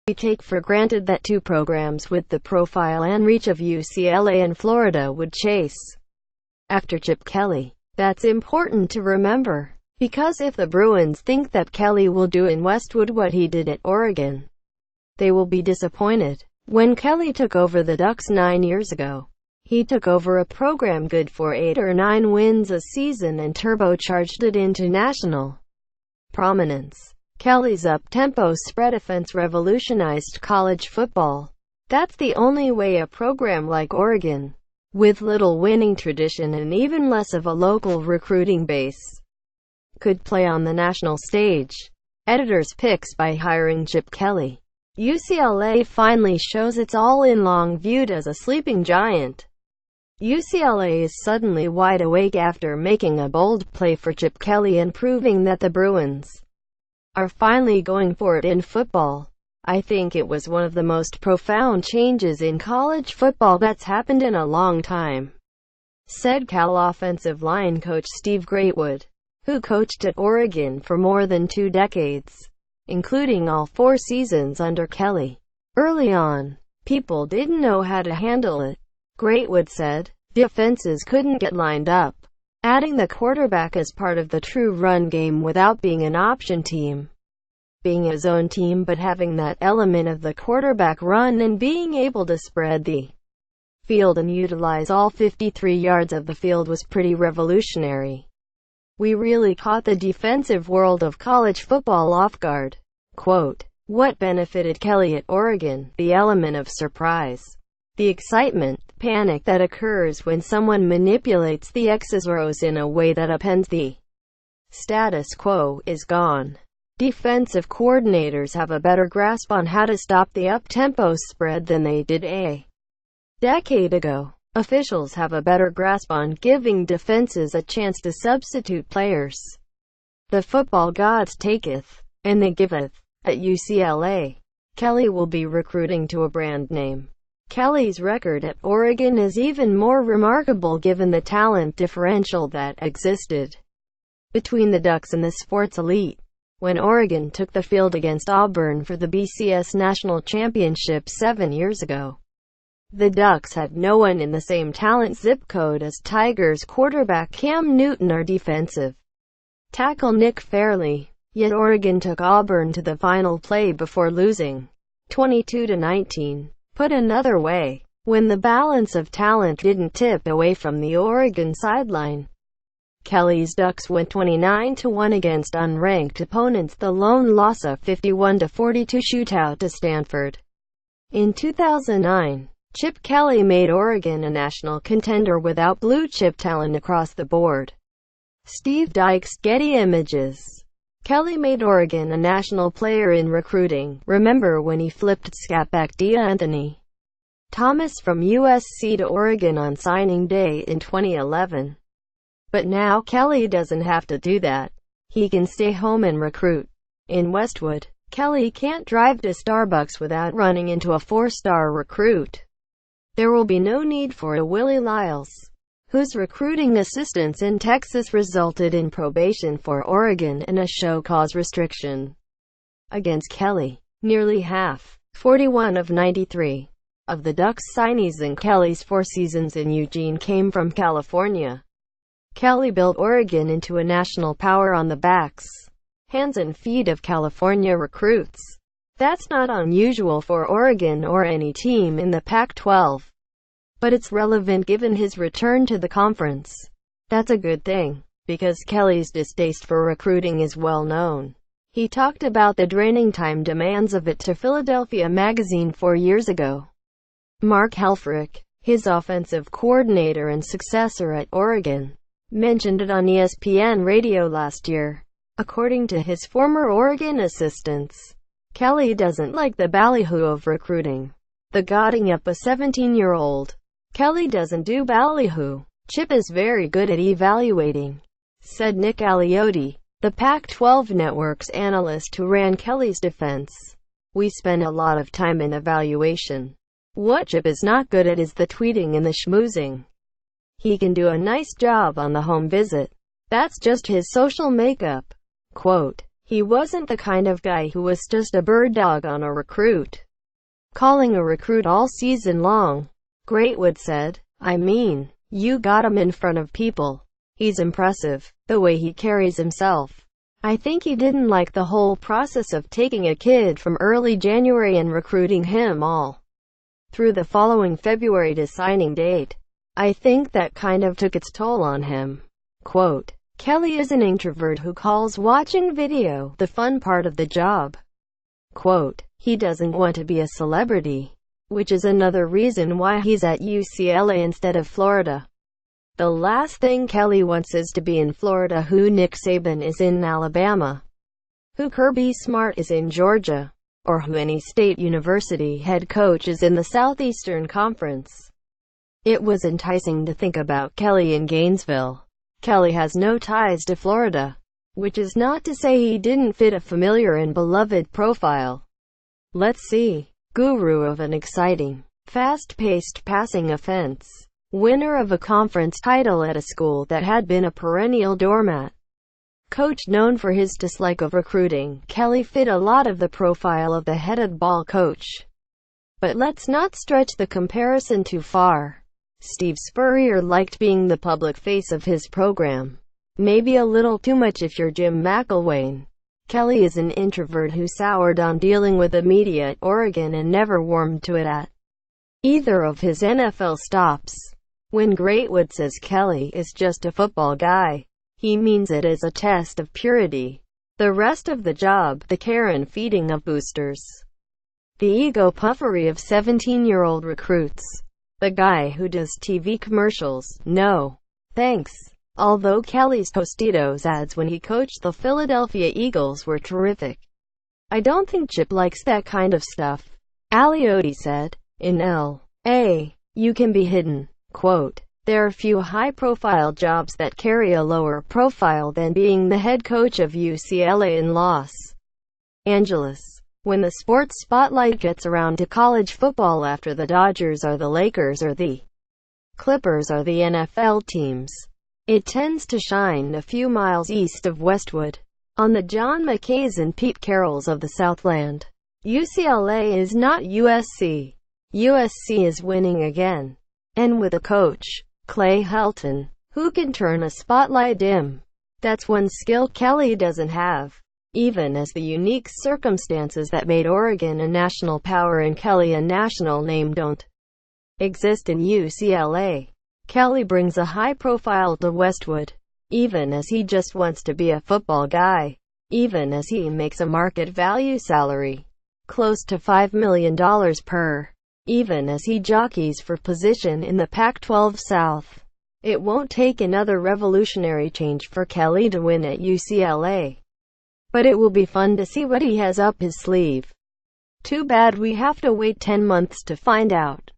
We take for granted that two programs with the profile and reach of UCLA and Florida would chase after Chip Kelly. That's important to remember, because if the Bruins think that Kelly will do in Westwood what he did at Oregon, they will be disappointed. When Kelly took over the Ducks 9 years ago, he took over a program good for 8 or 9 wins a season and turbocharged it into national prominence. Kelly's up-tempo spread offense revolutionized college football. That's the only way a program like Oregon, with little winning tradition and even less of a local recruiting base, could play on the national stage. Editor's picks by hiring Chip Kelly. UCLA finally shows its all-in long viewed as a sleeping giant. UCLA is suddenly wide awake after making a bold play for Chip Kelly and proving that the Bruins are finally going for it in football. I think it was one of the most profound changes in college football that's happened in a long time, said Cal offensive line coach Steve Greatwood, who coached at Oregon for more than 2 decades, including all 4 seasons under Kelly. Early on, people didn't know how to handle it. Greatwood said, defenses couldn't get lined up, adding the quarterback as part of the true run game without being an option team, being a zone team but having that element of the quarterback run and being able to spread the field and utilize all 53 yards of the field was pretty revolutionary. We really caught the defensive world of college football off guard. Quote, what benefited Kelly at Oregon? The element of surprise. The excitement, panic that occurs when someone manipulates the X's or O's in a way that upends the status quo, is gone. Defensive coordinators have a better grasp on how to stop the up-tempo spread than they did a decade ago. Officials have a better grasp on giving defenses a chance to substitute players. The football gods taketh, and they giveth. At UCLA, Kelly will be recruiting to a brand name. Kelly's record at Oregon is even more remarkable given the talent differential that existed between the Ducks and the sports elite. When Oregon took the field against Auburn for the BCS National Championship 7 years ago, the Ducks had no one in the same talent zip code as Tigers quarterback Cam Newton or defensive tackle Nick Fairley. Yet Oregon took Auburn to the final play before losing 22-19. Put another way, when the balance of talent didn't tip away from the Oregon sideline, Kelly's Ducks went 29-1 against unranked opponents, the lone loss a 51-42 shootout to Stanford. In 2009, Chip Kelly made Oregon a national contender without blue-chip talent across the board. Steve Dykes, Getty Images. Kelly made Oregon a national player in recruiting. Remember when he flipped Scatback DeAnthony Thomas from USC to Oregon on signing day in 2011? But now Kelly doesn't have to do that. He can stay home and recruit. In Westwood, Kelly can't drive to Starbucks without running into a 4-star recruit. There will be no need for a Willie Lyles, whose recruiting assistance in Texas resulted in probation for Oregon and a show-cause restriction against Kelly. Nearly half, 41 of 93, of the Ducks signees in Kelly's 4 seasons in Eugene came from California. Kelly built Oregon into a national power on the backs, hands and feet of California recruits. That's not unusual for Oregon or any team in the Pac-12. But it's relevant given his return to the conference. That's a good thing, because Kelly's distaste for recruiting is well known. He talked about the draining time demands of it to Philadelphia Magazine 4 years ago. Mark Helfrich, his offensive coordinator and successor at Oregon, mentioned it on ESPN Radio last year. According to his former Oregon assistants, Kelly doesn't like the ballyhoo of recruiting, the godding up a 17-year-old. Kelly doesn't do ballyhoo. Chip is very good at evaluating, said Nick Aliotti, the Pac-12 Network's analyst who ran Kelly's defense. We spend a lot of time in evaluation. What Chip is not good at is the tweeting and the schmoozing. He can do a nice job on the home visit, That's just his social makeup. Quote, he wasn't the kind of guy who was just a bird dog on a recruit, calling a recruit all season long. Greatwood said, I mean, you got him in front of people. He's impressive, the way he carries himself. I think he didn't like the whole process of taking a kid from early January and recruiting him all through the following February to signing date. I think that kind of took its toll on him. Quote, Kelly is an introvert who calls watching video the fun part of the job. Quote, he doesn't want to be a celebrity, which is another reason why he's at UCLA instead of Florida. The last thing Kelly wants is to be in Florida, who Nick Saban is in Alabama, who Kirby Smart is in Georgia, or who any state university head coach is in the Southeastern Conference. It was enticing to think about Kelly in Gainesville. Kelly has no ties to Florida, which is not to say he didn't fit a familiar and beloved profile. Let's see. Guru of an exciting, fast-paced passing offense. Winner of a conference title at a school that had been a perennial doormat. Coach known for his dislike of recruiting, Kelly fit a lot of the profile of the headed ball coach. But let's not stretch the comparison too far. Steve Spurrier liked being the public face of his program. Maybe a little too much if you're Jim McElwain. Kelly is an introvert who soured on dealing with the media at Oregon and never warmed to it at either of his NFL stops. When Greatwood says Kelly is just a football guy, he means it as a test of purity. The rest of the job, the care and feeding of boosters, the ego puffery of 17-year-old recruits, the guy who does TV commercials, no thanks. Although Kelly's Tostitos ads when he coached the Philadelphia Eagles were terrific, I don't think Chip likes that kind of stuff. Aliotti said, in L.A., you can be hidden. Quote, there are few high-profile jobs that carry a lower profile than being the head coach of UCLA in Los Angeles. When the sports spotlight gets around to college football after the Dodgers or the Lakers or the Clippers or the NFL teams, it tends to shine a few miles east of Westwood, on the John McKays and Pete Carrolls of the Southland. UCLA is not USC. USC is winning again. And with a coach, Clay Helton, who can turn a spotlight dim. That's one skill Kelly doesn't have. Even as the unique circumstances that made Oregon a national power and Kelly a national name don't exist in UCLA. Kelly brings a high profile to Westwood, even as he just wants to be a football guy, even as he makes a market value salary, close to $5 million per, even as he jockeys for position in the Pac-12 South. It won't take another revolutionary change for Kelly to win at UCLA. But it will be fun to see what he has up his sleeve. Too bad we have to wait 10 months to find out.